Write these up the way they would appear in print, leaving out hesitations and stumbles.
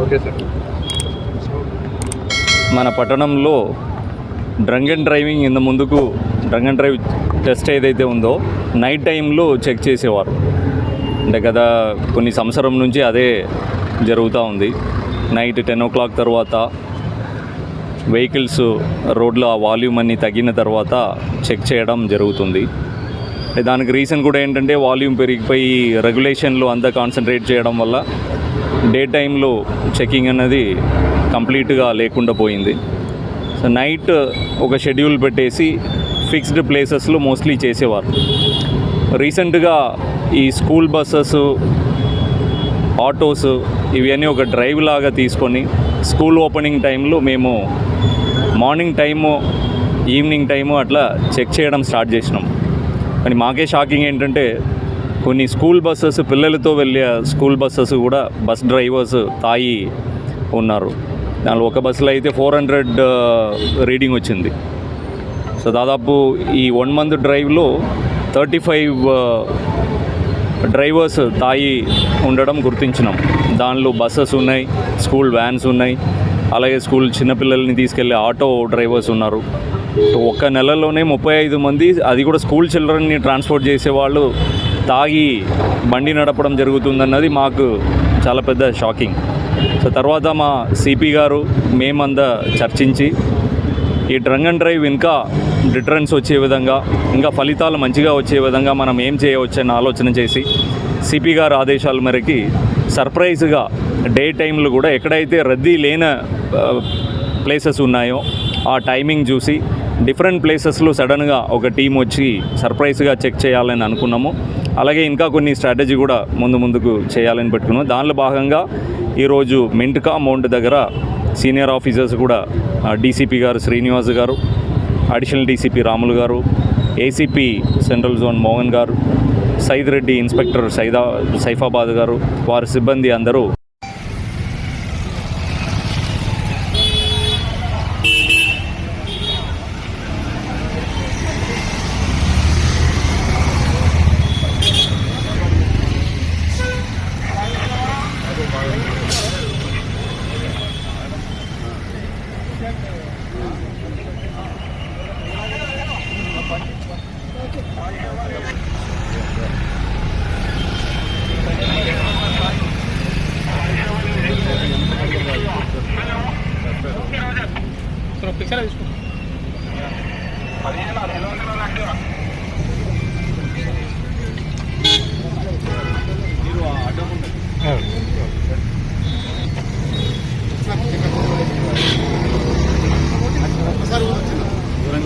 Okay sir. మన పట్టణంలో drunk and driving ఇంత ముందుకు డ్రంక్ అండ్ డ్రైవ్ టెస్ట్ ఏదైతే ఉందో నైట్ టైంలో చెక్ చేసేవారు. అంటే గత కొన్ని సంవత్సరం నుంచి అదే జరుగుతూ ఉంది. నైట్ 10 o'clock తర్వాత వెహికల్స్ రోడ్లో ఆ వాల్యూమ్ అన్ని తగ్గిన తర్వాత చెక్ చేయడం జరుగుతుంది. దానికి రీజన్ కూడా ఏంటంటే వాల్యూమ్ పెరిగిపోయి రెగ్యులేషన్లో అంతా కాన్సన్ట్రేట్ చేయడం వల్ల డే టైంలో చెకింగ్ అనేది కంప్లీట్గా లేకుండా పోయింది. సో నైట్ ఒక షెడ్యూల్ పెట్టేసి ఫిక్స్డ్ ప్లేసెస్లో మోస్ట్లీ చేసేవారు. రీసెంట్గా ఈ స్కూల్ బస్సెస్, ఆటోస్ ఇవన్నీ ఒక డ్రైవ్ లాగా తీసుకొని స్కూల్ ఓపెనింగ్ టైంలో మేము మార్నింగ్ టైము, ఈవినింగ్ టైము అట్లా చెక్ చేయడం స్టార్ట్ చేసినాం. కానీ మాకే షాకింగ్ ఏంటంటే కొన్ని స్కూల్ బస్సెస్, పిల్లలతో వెళ్ళే స్కూల్ బస్సెస్ కూడా బస్ డ్రైవర్స్ తాగి ఉన్నారు. దానిలో ఒక బస్సులో అయితే 400 రీడింగ్ వచ్చింది. సో దాదాపు ఈ 1 month డ్రైవ్లో 35 డ్రైవర్స్ తాగి ఉండడం గుర్తించినాం. దానిలో బస్సెస్ ఉన్నాయి, స్కూల్ వ్యాన్స్ ఉన్నాయి, అలాగే స్కూల్ చిన్నపిల్లల్ని తీసుకెళ్లే ఆటో డ్రైవర్స్ ఉన్నారు. ఒక్క నెలలోనే 35 మంది, అది కూడా స్కూల్ చిల్డ్రన్ని ట్రాన్స్పోర్ట్ చేసేవాళ్ళు తాగి బండి నడపడం జరుగుతుందన్నది మాకు చాలా పెద్ద షాకింగ్. సో తర్వాత మా సిపి గారు మేమంతా చర్చించి ఈ డ్రంక్ అండ్ డ్రైవ్ ఇంకా డిటరెన్స్ వచ్చే విధంగా, ఇంకా ఫలితాలు మంచిగా వచ్చే విధంగా మనం ఏం చేయవచ్చని ఆలోచన చేసి సిపి గారు ఆదేశాల మేరకి సర్ప్రైజ్గా డే టైంలో కూడా ఎక్కడైతే రద్దీ లేని ప్లేసెస్ ఉన్నాయో ఆ టైమింగ్ చూసి డిఫరెంట్ ప్లేసెస్లో సడన్గా ఒక టీం వచ్చి సర్ప్రైజ్గా చెక్ చేయాలని అనుకున్నాము. అలాగే ఇంకా కొన్ని స్ట్రాటజీ కూడా ముందుకు చేయాలని పెట్టుకున్నాము. దానిలో భాగంగా ఈరోజు మింట్కా మౌంట్ దగ్గర సీనియర్ ఆఫీసర్స్ కూడా డీసీపీ గారు శ్రీనివాస్ గారు, అడిషనల్ డీసీపీ రాములు గారు, ఏసీపీ సెంట్రల్ జోన్ మోహన్ గారు, సైద్ రెడ్డి ఇన్స్పెక్టర్ సైఫాబాద్ గారు, వారి సిబ్బంది అందరూ పిక్చర్ తీసుకుంటాం.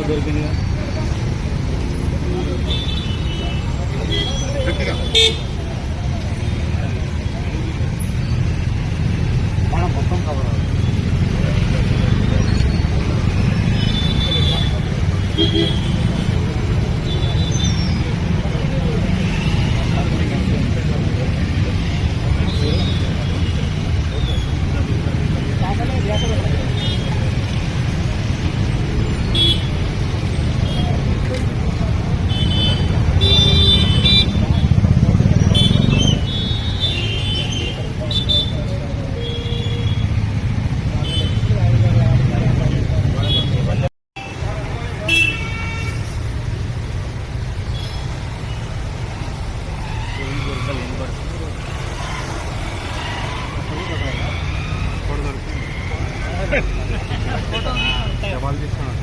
దొరికింది మొత్తం కవర్ సవాల్ తీసుకున్నాను.